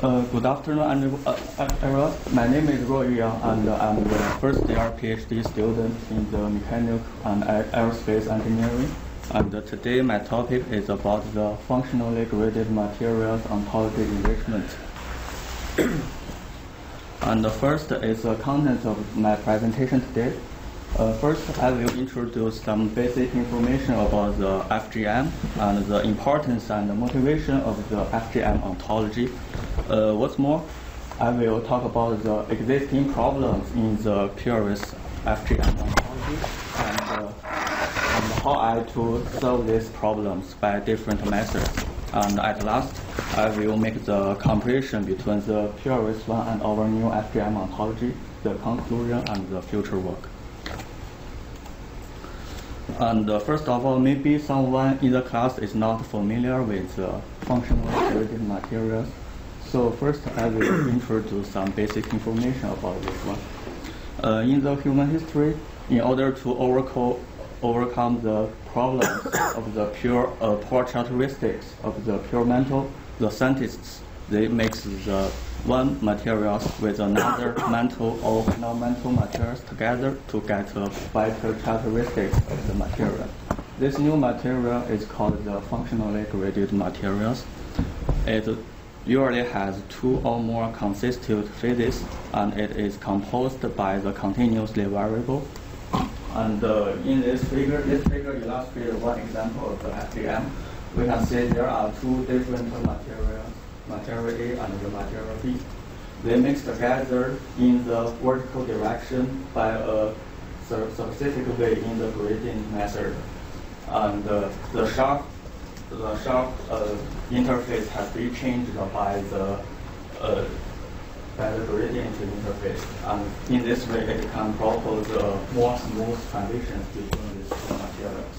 Good afternoon, everyone. My name is Ruoyu, and I'm the first-year PhD student in the mechanical and aerospace engineering. And today my topic is about the functionally graded materials ontology enrichment. And the first is the content of my presentation today. First, I will introduce some basic information about the FGM and the importance and the motivation of the FGM ontology. What's more, I will talk about the existing problems in the purist FGM ontology and how I to solve these problems by different methods. And at last, I will make the comparison between the purist one and our new FGM ontology, the conclusion and the future work. And first of all, maybe someone in the class is not familiar with functionally graded materials. So first, I will introduce some basic information about this one. In the human history, in order to overcome the problems of the poor characteristics of the pure metal, the scientists, they mix the one materials with another metal or non-metal materials together to get better characteristics of the material. This new material is called the functionally graded materials. It usually has two or more constituent phases, and it is composed by the continuously variable. And in this figure illustrates one example of the FGM. We can see there are two different materials, material A and the material B. They mix together in the vertical direction by a specific way in the gradient method. And the sharp interface has been changed by the gradient interface. And in this way, it can propose more smooth transitions between these two materials.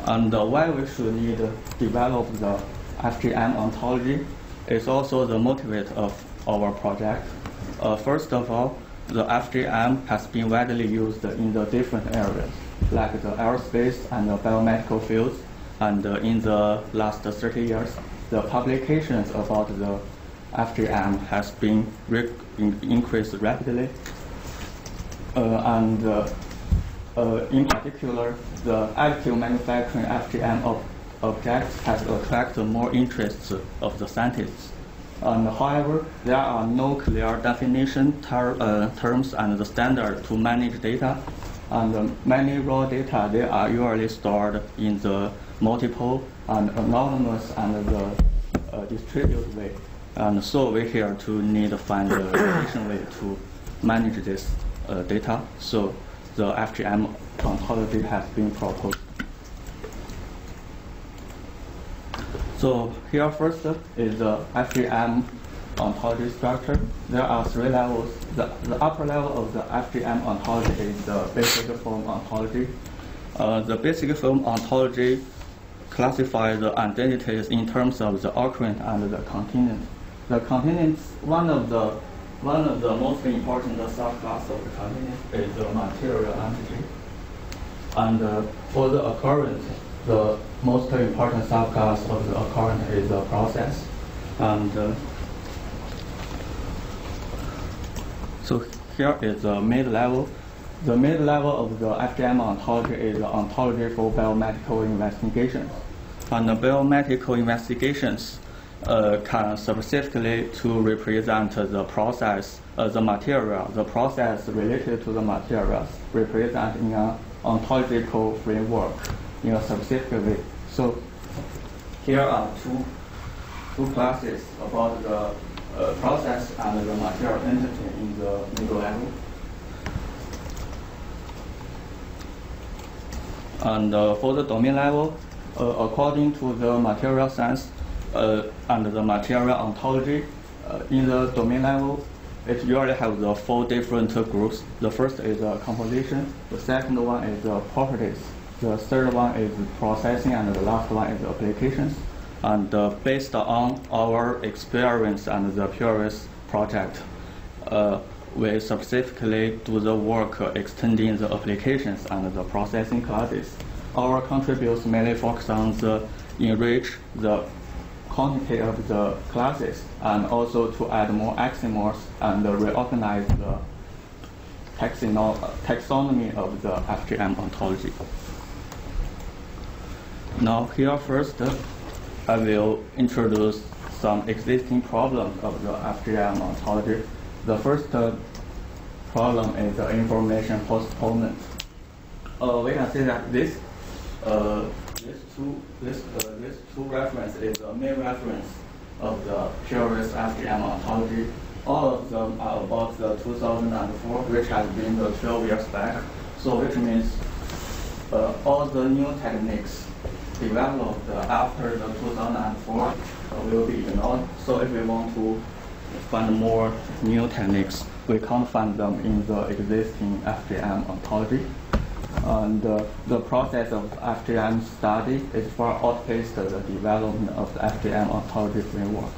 And why we should need to develop the FGM ontology is also the motivate of our project. First of all, the FGM has been widely used in the different areas, like the aerospace and the biomedical fields. And in the last 30 years, the publications about the FGM has been increased rapidly. In particular, the additive manufacturing FGM objects has attracted more interest of the scientists. However, there are no clear definition terms and the standard to manage data. And many raw data, they are usually stored in the multiple and anonymous and the distributed way. And so we here to need to find a efficient way to manage this data. So the FGM ontology has been proposed. So here first is the FGM ontology structure. There are three levels. The upper level of the FGM ontology is the basic form ontology. The basic form ontology classifies the identities in terms of the occurrent and the continent. The continent, one of the most important subclass of the continent is the material entity. And for the occurrent, the most important subclass of the occurrent is the process. And so here is the mid-level. The mid-level of the FGM ontology is the ontology for biomedical investigations. And the biomedical investigations can specifically to represent the process, the material, the process related to the materials, represent in an ontological framework in a specific way. So here are two classes about the process and the material entity in the middle level. And for the domain level, according to the material science and the material ontology, in the domain level, it usually has the four different groups. The first is composition, the second one is properties, the third one is processing, and the last one is applications. And based on our experience and the purist project, we specifically do the work extending the applications and the processing classes. Our contributes mainly focus on the enrich the quantity of the classes and also to add more axioms and reorganize the taxonomy of the FGM ontology. Now here first, I will introduce some existing problems of the FGM ontology. The first problem is the information postponement. We can see that this two reference is the main reference of the purest FGM ontology. All of them are about the 2004, which has been the 12 years back. So which means all the new techniques developed after the 2004 will be ignored. So if we want to find more new techniques, we can't find them in the existing FGM ontology. And the process of FGM study is far outpaced the development of the FGM ontology framework.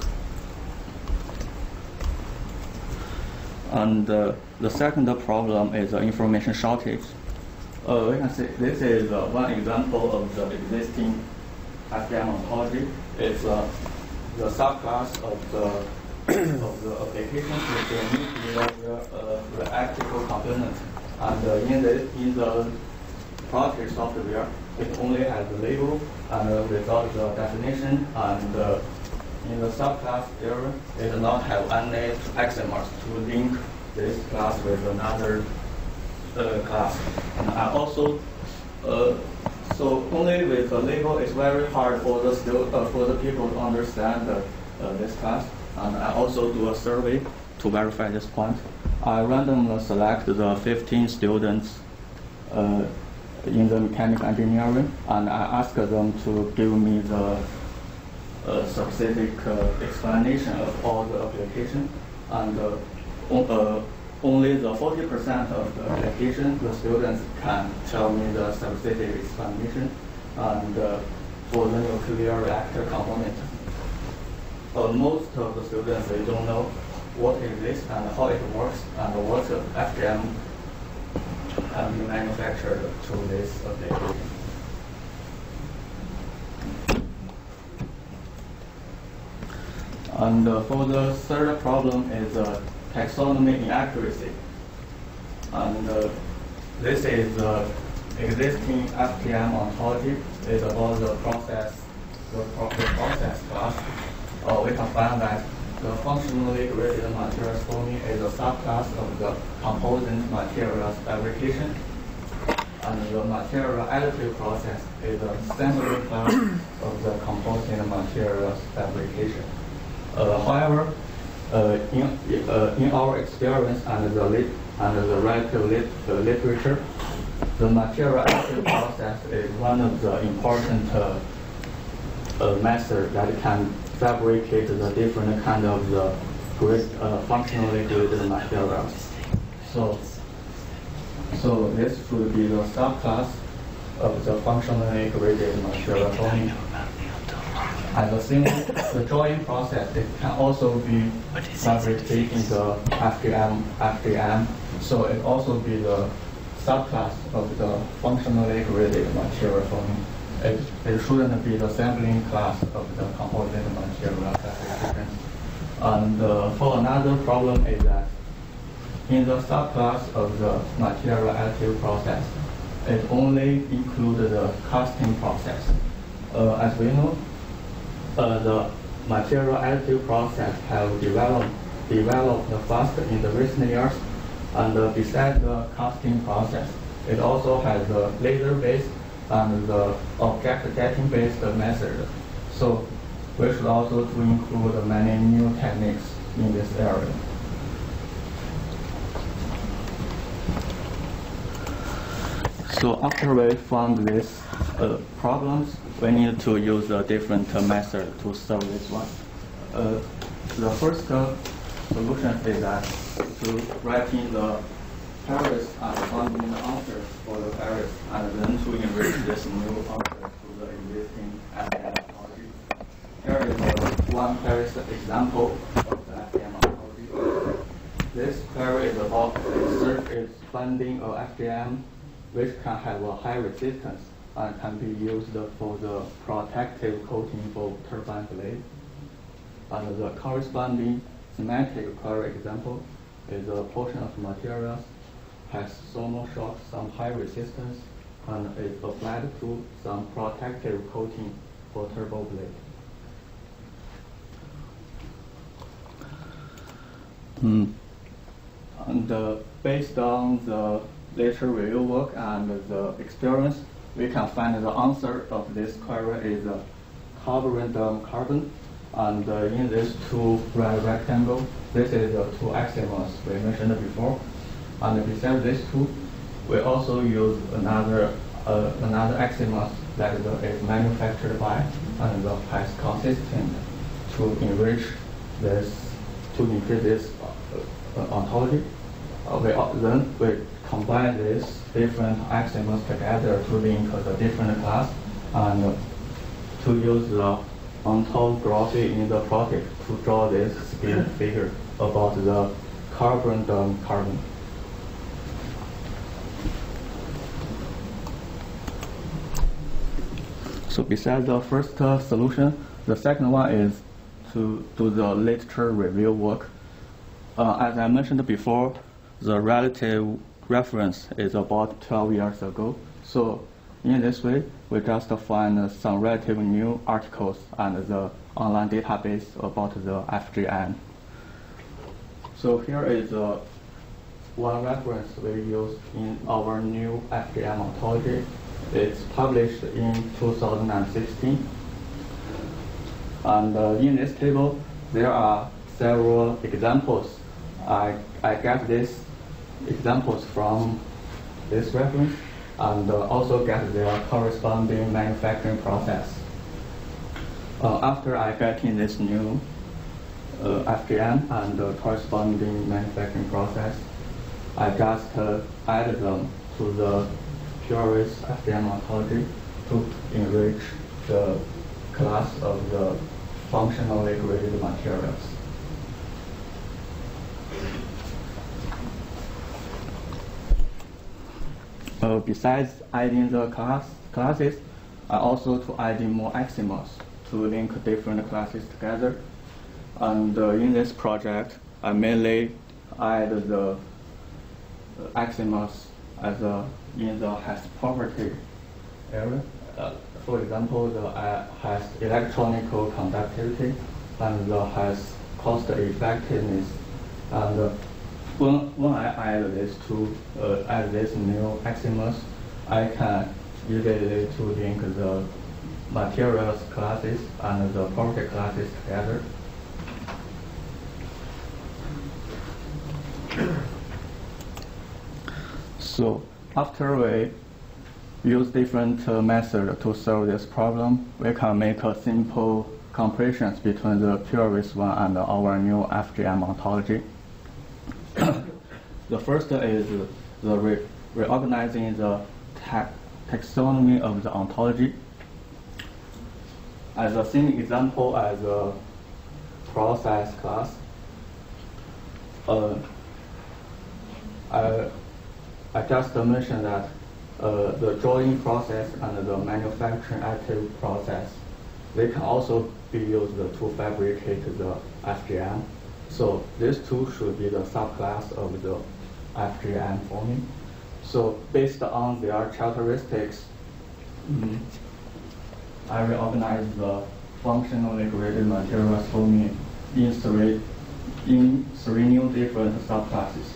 And the second problem is information shortage. We can see this is one example of the existing FGM ontology. It's the subclass of the application with the need reactive component. And in the project software, it only has the label and without the definition. And in the subclass area, it does not have any axioms to link this class with another class. And also, so only with the label, it's very hard for the people to understand this class. And I also do a survey to verify this point. I randomly select the 15 students in the mechanical engineering, and I ask them to give me the specific explanation of all the application. And only the 40% of the application, the students can tell me the specific explanation. And for the nuclear reactor component, most of the students, they don't know what is this and how it works and what FGM can be manufactured to this application. And for the third problem is taxonomy inaccuracy. And this is the existing FGM ontology. It's about the process class. We can find that the functionally graded materials forming is a subclass of the composite materials fabrication. And the material additive process is a assembly class of the composite materials fabrication. However, in our experience and the relative literature, the material additive process is one of the important methods that can fabricate the different kind of the functionally graded materials. So this should be the subclass of the functionally graded material forming. And the drawing process, it can also be fabricating the FGM. So it also be the subclass of the functionally graded material forming. It shouldn't be the sampling class of the composite material fabrication. And for another problem is that in the subclass of the material additive process, it only includes the casting process. As we know, the material additive process have developed faster in the recent years. And besides the casting process, it also has the laser-based and the object-getting-based method. So we should also to include many new techniques in this area. So after we found these problems, we need to use a different method to solve this one. The first solution is that to write in the pairs and finding the answers for the pairs, and then to enrich this new answer to the existing FGM ontology. Here is one Paris example of the FGM ontology. This query is about finding a FGM which can have a high resistance and can be used for the protective coating for turbine blade. And the corresponding semantic query example is a portion of materials has thermal shock, some high resistance, and is applied to some protective coating for turbo blade. And based on the literature review work and the experience, we can find the answer of this query is carbon. And in these two red rectangles, this is the two axioms we mentioned before. And besides these two, we also use another axiom that is manufactured by and has consistent to enrich this, to increase this ontology. Then we combine these different axioms together to link the different class and to use the ontography in the project to draw this scale figure about the carbon. So besides the first solution, the second one is to do the literature review work. As I mentioned before, the relative reference is about 12 years ago. So in this way, we just find some relatively new articles and the online database about the FGM. So here is one reference we used in our new FGM ontology. It's published in 2016. And in this table, there are several examples. I get these examples from this reference and also get their corresponding manufacturing process. After I get in this new FGM and the corresponding manufacturing process, I just add them to the purist FGM ontology to enrich the class of the functionally graded materials. Besides adding the classes, I also to adding more axioms to link different classes together. And in this project, I mainly add the axioms as in the has property area. For example, the has electronical conductivity and the has cost effectiveness. And when I add this to add this new axioms, I can easily to link the materials classes and the property classes together. So after we use different methods to solve this problem, we can make a simple comparisons between the purist one and our new FGM ontology. The first is the reorganizing the taxonomy of the ontology. As a same example as a process class, I just mentioned that the drawing process and the manufacturing active process, they can also be used to fabricate the FGM. So these two should be the subclass of the FGM forming. So based on their characteristics, I reorganize the functionally graded materials forming in three new different subclasses: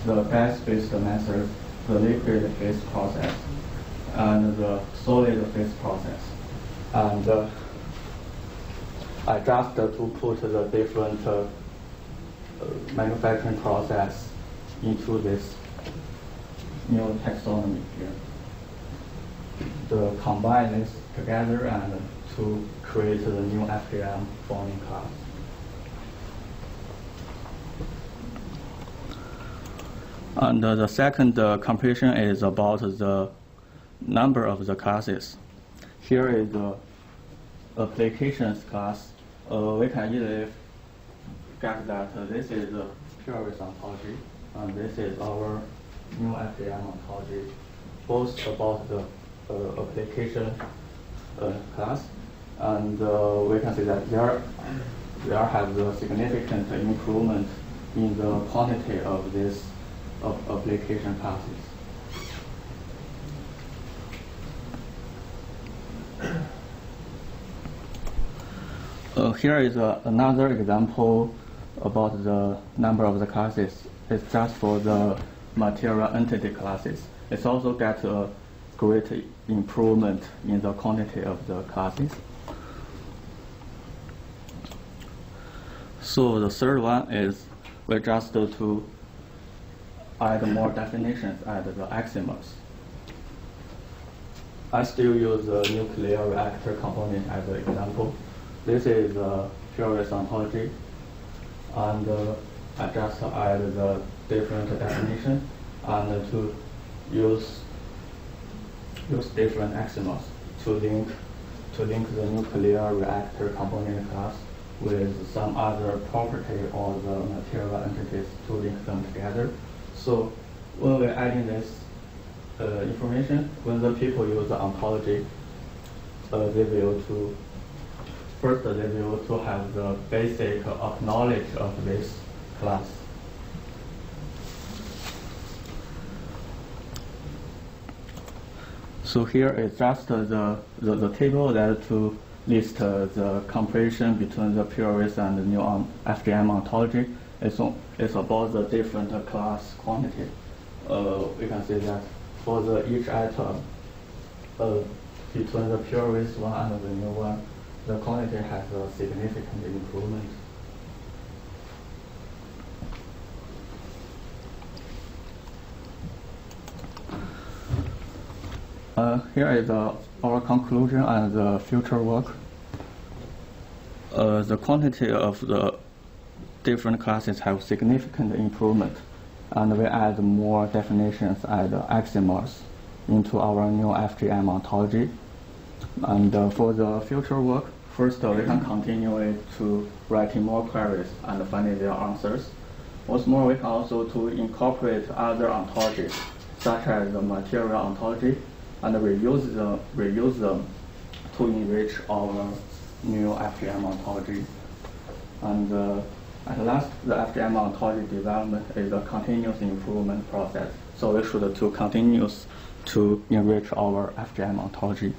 the gas-based method, the liquid phase process, and the solid phase process. And I just to put the different manufacturing process into this new taxonomy here. To combine this together and to create the new FGM forming class. And the second comparison is about the number of the classes. Here is the applications class. We can easily get that this is the purist ontology, and this is our new FGM ontology, both about the application class, and we can see that there has a significant improvement in the quantity of this application classes. Here is another example about the number of the classes. It's just for the material entity classes. It's also got a great improvement in the quantity of the classes. So the third one is we just to add more definitions at the axioms. I still use the nuclear reactor component as an example. This is a purist ontology, and I just add the different definition and to use different axioms to link the nuclear reactor component class with some other property or the material entities to link them together. So when we're adding this information, when the people use the ontology, they will to have the basic knowledge of this class. So here is just the table that to list the comparison between the purist and the new FGM ontology. It's about the different class quantity. We can see that for each item between the purist one and the new one, the quantity has a significant improvement. Here is our conclusion and the future work. The quantity of the different classes have significant improvement, and we add more definitions and axioms into our new FGM ontology. And for the future work, first we can continue to writing more queries and finding their answers. What's more, we can also to incorporate other ontologies, such as the material ontology, and reuse them to enrich our new FGM ontology. And at last, the FGM ontology development is a continuous improvement process. So we should to continue to enrich our FGM ontology.